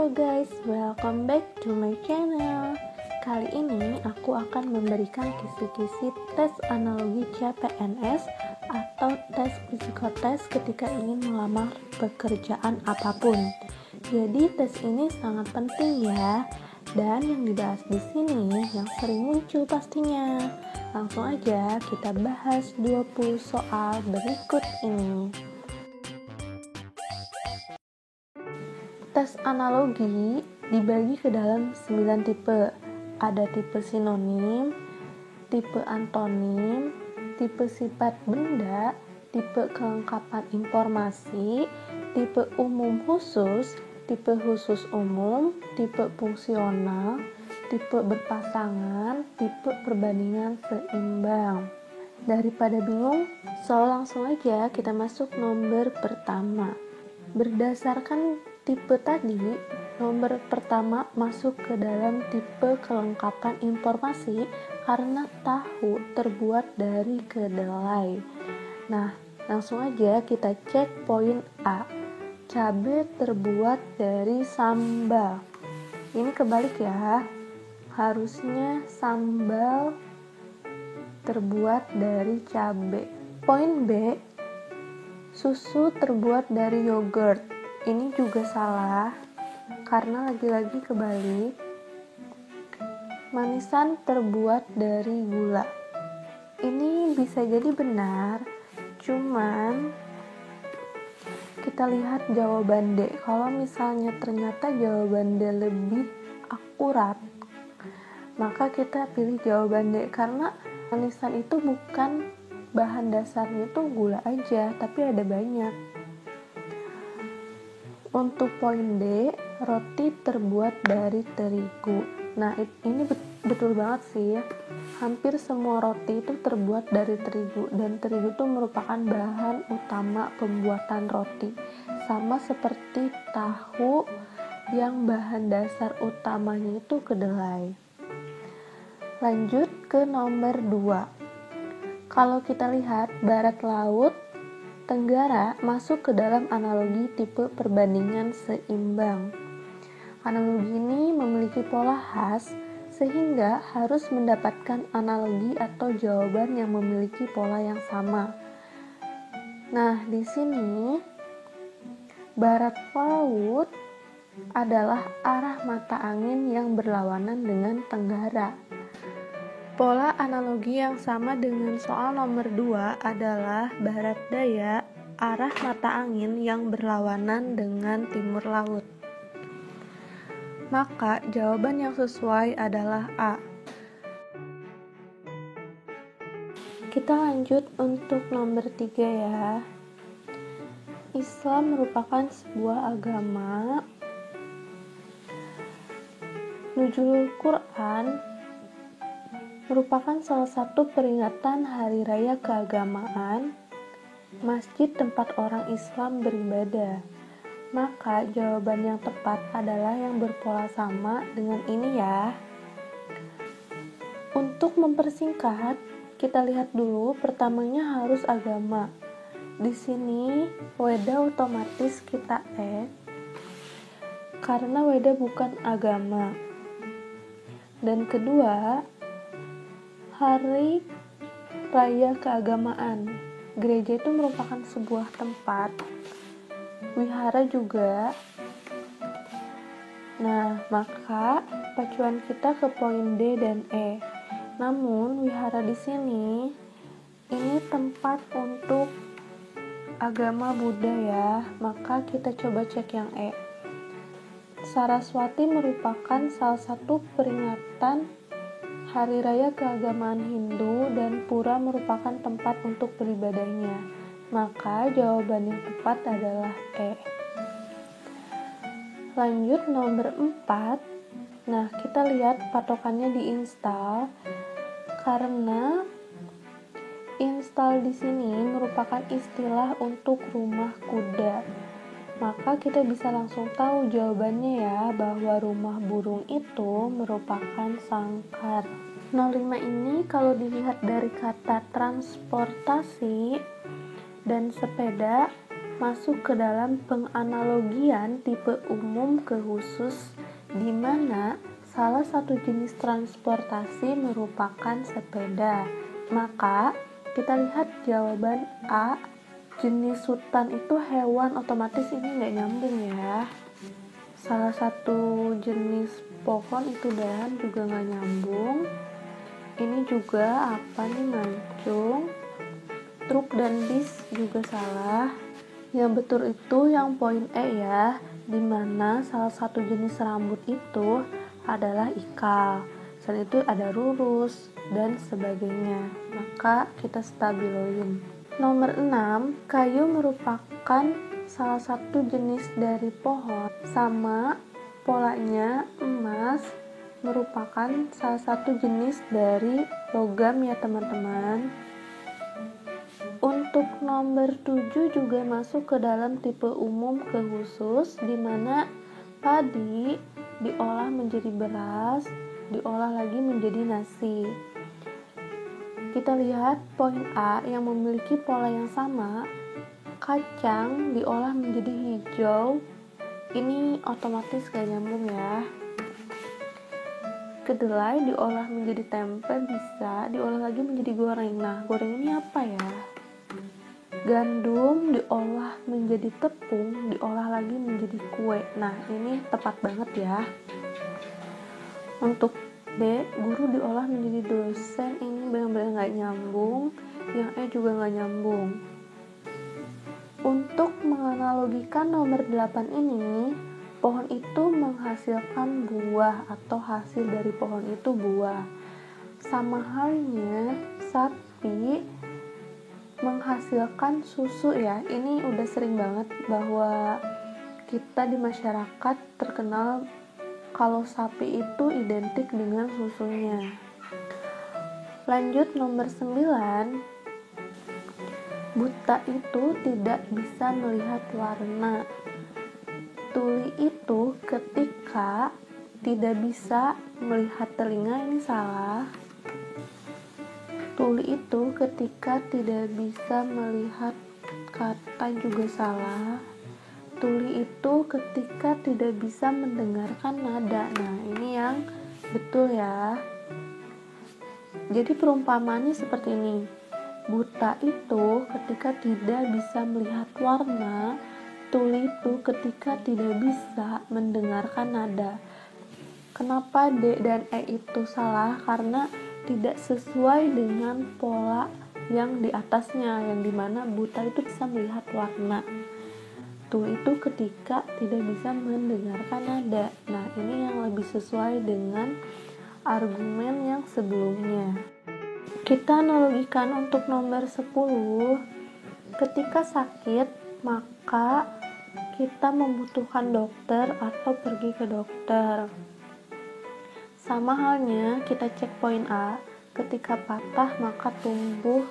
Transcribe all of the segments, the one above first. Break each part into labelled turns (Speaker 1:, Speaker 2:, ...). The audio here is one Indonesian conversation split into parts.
Speaker 1: Halo guys, welcome back to my channel. Kali ini aku akan memberikan kisi-kisi tes analogi CPNS atau tes psikotes ketika ingin melamar pekerjaan apapun. Jadi tes ini sangat penting ya. Dan yang dibahas di sini yang sering muncul pastinya. Langsung aja kita bahas 20 soal berikut ini. Tes analogi dibagi ke dalam 9 tipe. Ada tipe sinonim, tipe antonim, tipe sifat benda, tipe kelengkapan informasi, tipe umum khusus, tipe khusus umum, tipe fungsional, tipe berpasangan, tipe perbandingan seimbang. Daripada bingung, langsung aja kita masuk nomor pertama. Berdasarkan tipe tadi, nomor pertama masuk ke dalam tipe kelengkapan informasi karena tahu terbuat dari kedelai. Nah, langsung aja kita cek poin A. Cabai terbuat dari sambal. Ini kebalik ya. Harusnya sambal terbuat dari cabai. Poin B. Susu terbuat dari yogurt. Ini juga salah karena lagi-lagi kebalik. Manisan terbuat dari gula. Ini bisa jadi benar, cuman kita lihat jawaban D. Kalau misalnya ternyata jawaban D lebih akurat, maka kita pilih jawaban D karena manisan itu bukan bahan dasarnya itu gula aja, tapi ada banyak. Untuk poin D, roti terbuat dari terigu. Nah, ini betul banget sih. Hampir semua roti itu terbuat dari terigu, dan terigu itu merupakan bahan utama pembuatan roti. Sama seperti tahu yang bahan dasar utamanya itu kedelai. Lanjut ke nomor 2. Kalau kita lihat barat laut, Tenggara masuk ke dalam analogi tipe perbandingan seimbang. Analogi ini memiliki pola khas sehingga harus mendapatkan analogi atau jawaban yang memiliki pola yang sama. Nah, di sini barat laut adalah arah mata angin yang berlawanan dengan tenggara. Pola analogi yang sama dengan soal nomor 2 adalah barat daya, arah mata angin yang berlawanan dengan timur laut. Maka jawaban yang sesuai adalah A. Kita lanjut untuk nomor 3 ya. Islam merupakan sebuah agama. Nuzulul Quran merupakan salah satu peringatan hari raya keagamaan, masjid tempat orang Islam beribadah. Maka jawaban yang tepat adalah yang berpola sama dengan ini ya. Untuk mempersingkat, kita lihat dulu pertamanya harus agama. Di sini weda otomatis kita karena weda bukan agama. Dan kedua, hari raya keagamaan. Gereja itu merupakan sebuah tempat, wihara juga. Nah, maka pacuan kita ke poin D dan E. Namun, wihara di sini ini tempat untuk agama Buddha ya. Maka kita coba cek yang E. Saraswati merupakan salah satu peringatan hari raya keagamaan Hindu dan pura merupakan tempat untuk beribadahnya. Maka jawaban yang tepat adalah E. Lanjut nomor 4. Nah, kita lihat patokannya di install karena install di sini merupakan istilah untuk rumah kuda. Maka kita bisa langsung tahu jawabannya ya, bahwa rumah burung itu merupakan sangkar. 05 ini kalau dilihat dari kata transportasi dan sepeda, masuk ke dalam penganalogian tipe umum ke khusus, di mana salah satu jenis transportasi merupakan sepeda. Maka kita lihat jawaban A, jenis hutan itu hewan, otomatis ini nggak nyambung ya. Salah satu jenis pohon itu dahan, juga nggak nyambung. Ini juga apa nih, mancung. Truk dan bis juga salah. Yang betul itu yang poin E ya, dimana salah satu jenis rambut itu adalah ikal. Selain itu ada lurus dan sebagainya. Maka kita stabiloin. Nomor 6, kayu merupakan salah satu jenis dari pohon. Sama polanya emas merupakan salah satu jenis dari logam ya teman-teman. Untuk nomor 7 juga masuk ke dalam tipe umum ke khusus, di mana padi diolah menjadi beras, diolah lagi menjadi nasi. Kita lihat poin A yang memiliki pola yang sama, kacang diolah menjadi hijau, ini otomatis gak nyambung ya. Kedelai diolah menjadi tempe, bisa diolah lagi menjadi goreng. Nah, goreng ini apa ya? Gandum diolah menjadi tepung, diolah lagi menjadi kue. Nah, ini tepat banget ya. Untuk D, guru diolah menjadi dosen, ini benar-benar gak nyambung. Yang E juga gak nyambung. Untuk menganalogikan nomor 8 ini, pohon itu menghasilkan buah atau hasil dari pohon itu buah. Sama halnya sapi menghasilkan susu ya. Ini udah sering banget bahwa kita di masyarakat terkenal kalau sapi itu identik dengan susunya. Lanjut nomor 9, buta itu tidak bisa melihat warna. Tuli itu ketika tidak bisa melihat telinga, ini salah. Tuli itu ketika tidak bisa melihat kata, juga salah. Tuli itu ketika tidak bisa mendengarkan nada. Nah, ini yang betul ya. Jadi perumpamaannya seperti ini. Buta itu ketika tidak bisa melihat warna, tuli itu ketika tidak bisa mendengarkan nada. Kenapa D dan E itu salah? Karena tidak sesuai dengan pola yang di atasnya, yang dimana buta itu bisa melihat warna. Tuli itu ketika tidak bisa mendengarkan nada. Nah, ini yang lebih sesuai dengan argumen yang sebelumnya. Kita analogikan untuk nomor 10. Ketika sakit, maka kita membutuhkan dokter atau pergi ke dokter. Sama halnya kita cek poin A, ketika patah maka tumbuh,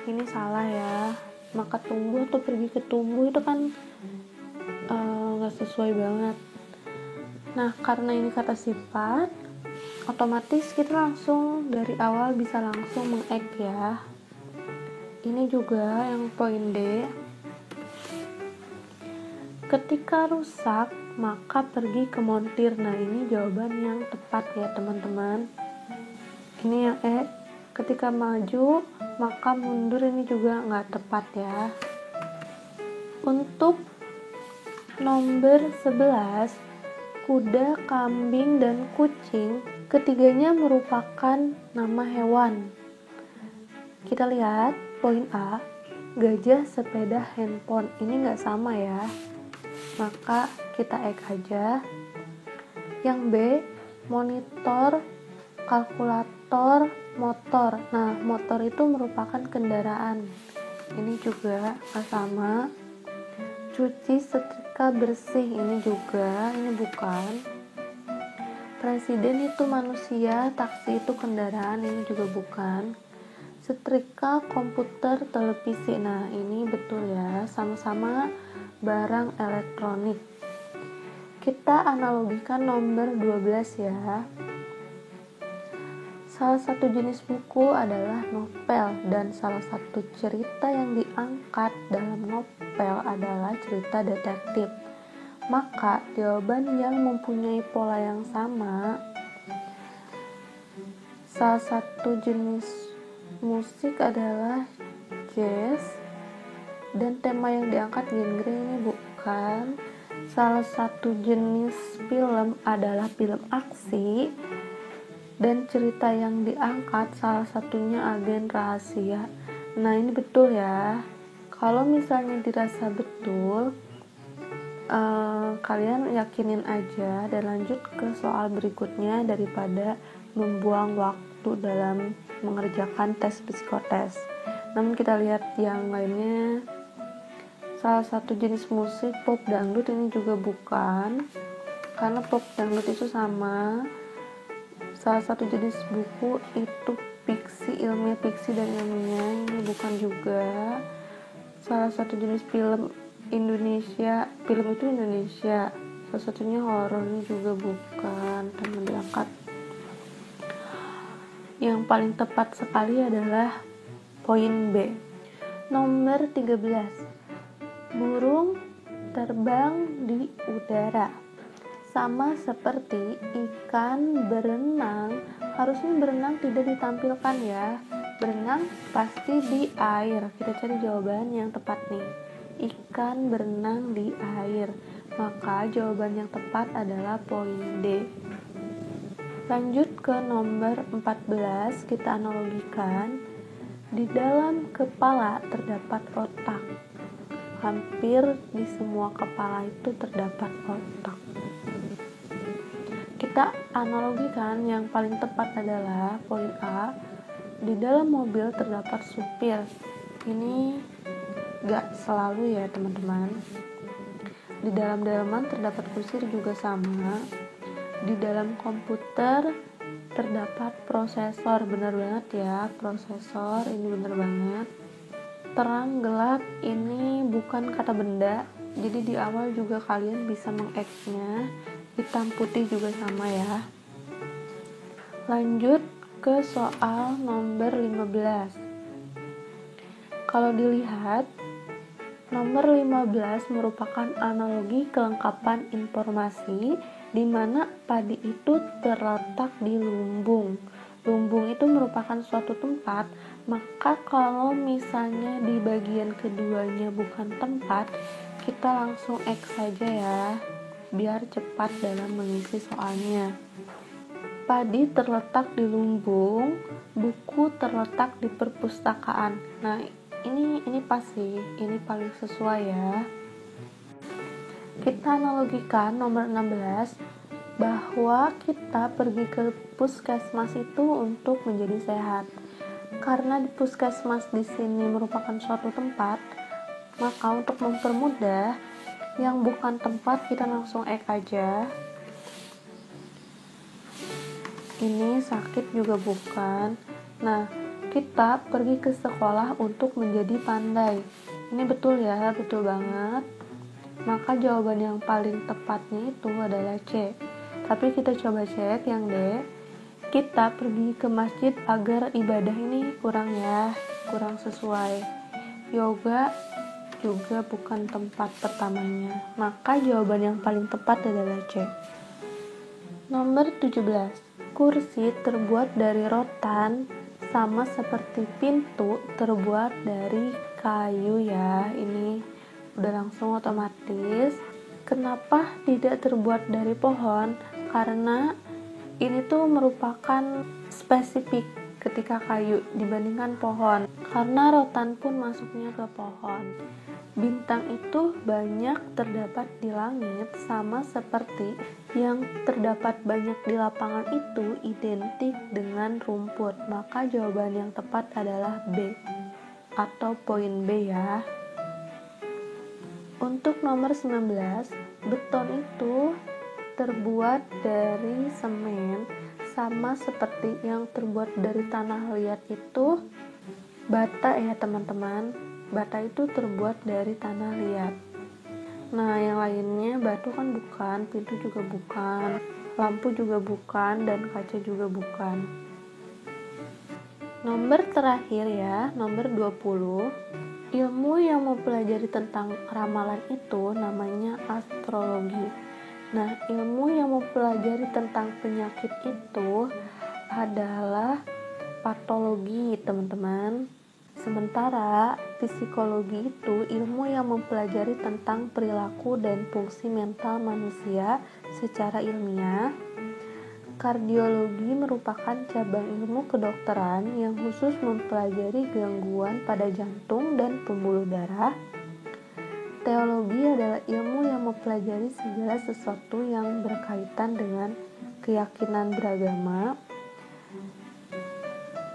Speaker 1: ini salah ya. Maka tumbuh atau pergi ke tumbuh itu kan gak sesuai banget. Nah, karena ini kata sifat, otomatis kita langsung dari awal bisa langsung meng-ek ya. Ini juga yang poin D. Ketika rusak, maka pergi ke montir. Nah, ini jawaban yang tepat ya teman-teman. Ini yang E. Ketika maju, maka mundur, ini juga nggak tepat ya. Untuk nomor 11, kuda, kambing, dan kucing, ketiganya merupakan nama hewan. Kita lihat poin A, gajah, sepeda, handphone. Ini nggak sama ya. Maka kita X aja. Yang B, monitor, kalkulator, motor. Nah, motor itu merupakan kendaraan. Ini juga nggak sama. Cuci, setrika, bersih. Ini juga, ini bukan. Presiden itu manusia, taksi itu kendaraan. Ini juga bukan. Setrika, komputer, televisi. Nah, ini betul ya. Sama-sama barang elektronik. Kita analogikan nomor 12 ya. Salah satu jenis buku adalah novel, dan salah satu cerita yang diangkat dalam novel adalah cerita detektif. Maka jawaban yang mempunyai pola yang sama. Salah satu jenis musik adalah jazz, dan tema yang diangkat genre ini bukan. Salah satu jenis film adalah film aksi, dan cerita yang diangkat salah satunya agen rahasia. Nah, ini betul ya. Kalau misalnya dirasa betul, kalian yakinin aja dan lanjut ke soal berikutnya daripada membuang waktu dalam mengerjakan tes psikotes. Namun kita lihat yang lainnya. Salah satu jenis musik pop dangdut, ini juga bukan, karena pop dangdut itu sama. Salah satu jenis buku itu fiksi, ilmiah fiksi dan ilmiah, ini bukan juga. Salah satu jenis film Indonesia, film itu Indonesia, salah satunya horor, ini juga bukan, teman diangkat. Yang paling tepat sekali adalah poin B. Nomor 13. Burung terbang di udara. Sama seperti ikan berenang, harusnya berenang tidak ditampilkan ya. Berenang pasti di air. Kita cari jawaban yang tepat nih. Ikan berenang di air. Maka jawaban yang tepat adalah poin D. Lanjut ke nomor 14, kita analogikan. Di dalam kepala terdapat otak. Hampir di semua kepala itu terdapat otak. Kita analogikan, yang paling tepat adalah poin A. Di dalam mobil terdapat supir. Ini gak selalu ya teman-teman. Di dalam dalaman terdapat kusir juga sama. Di dalam komputer terdapat prosesor. Benar banget ya, prosesor ini benar banget. Terang gelap ini bukan kata benda, jadi di awal juga kalian bisa meng-X-nya. Hitam putih juga sama ya. Lanjut ke soal nomor 15. Kalau dilihat, nomor 15 merupakan analogi kelengkapan informasi di mana padi itu terletak di lumbung. Lumbung itu merupakan suatu tempat, maka kalau misalnya di bagian keduanya bukan tempat, kita langsung X saja ya, biar cepat dalam mengisi soalnya. Padi terletak di lumbung, buku terletak di perpustakaan. Nah, ini pasti, ini paling sesuai ya. Kita analogikan nomor 16, bahwa kita pergi ke puskesmas itu untuk menjadi sehat. Karena di puskesmas di sini merupakan suatu tempat, maka untuk mempermudah, yang bukan tempat kita langsung X aja. Ini sakit juga bukan. Nah, kita pergi ke sekolah untuk menjadi pandai. Ini betul ya, betul banget. Maka jawaban yang paling tepatnya itu adalah C. Tapi kita coba cek yang D. Kita pergi ke masjid agar ibadah, ini kurang ya, kurang sesuai. Yoga juga bukan tempat pertamanya. Maka jawaban yang paling tepat adalah C. Nomor 17. Kursi terbuat dari rotan, sama seperti pintu terbuat dari kayu ya. Ini udah langsung otomatis. Kenapa tidak terbuat dari pohon? Karena ini tuh merupakan spesifik ketika kayu dibandingkan pohon, karena rotan pun masuknya ke pohon. Bintang itu banyak terdapat di langit, sama seperti yang terdapat banyak di lapangan itu identik dengan rumput. Maka jawaban yang tepat adalah B atau poin B ya. Untuk nomor 19, beton itu terbuat dari semen, sama seperti yang terbuat dari tanah liat itu bata ya teman-teman. Bata itu terbuat dari tanah liat. Nah, yang lainnya batu kan bukan, pintu juga bukan, lampu juga bukan, dan kaca juga bukan. Nomor terakhir ya, nomor 20. Ilmu yang mempelajari tentang ramalan itu namanya astrologi. Nah, ilmu yang mempelajari tentang penyakit itu adalah patologi, teman-teman. Sementara psikologi itu ilmu yang mempelajari tentang perilaku dan fungsi mental manusia secara ilmiah. Kardiologi merupakan cabang ilmu kedokteran yang khusus mempelajari gangguan pada jantung dan pembuluh darah. Teologi adalah ilmu yang mempelajari segala sesuatu yang berkaitan dengan keyakinan beragama.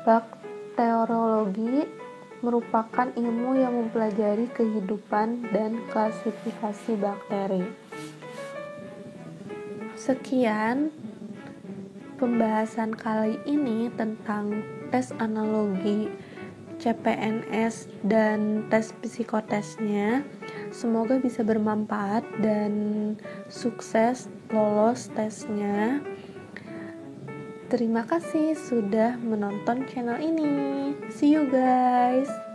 Speaker 1: Bakteriologi merupakan ilmu yang mempelajari kehidupan dan klasifikasi bakteri. Sekian pembahasan kali ini tentang tes analogi CPNS dan tes psikotesnya. Semoga bisa bermanfaat dan sukses lolos tesnya. Terima kasih sudah menonton channel ini. See you guys.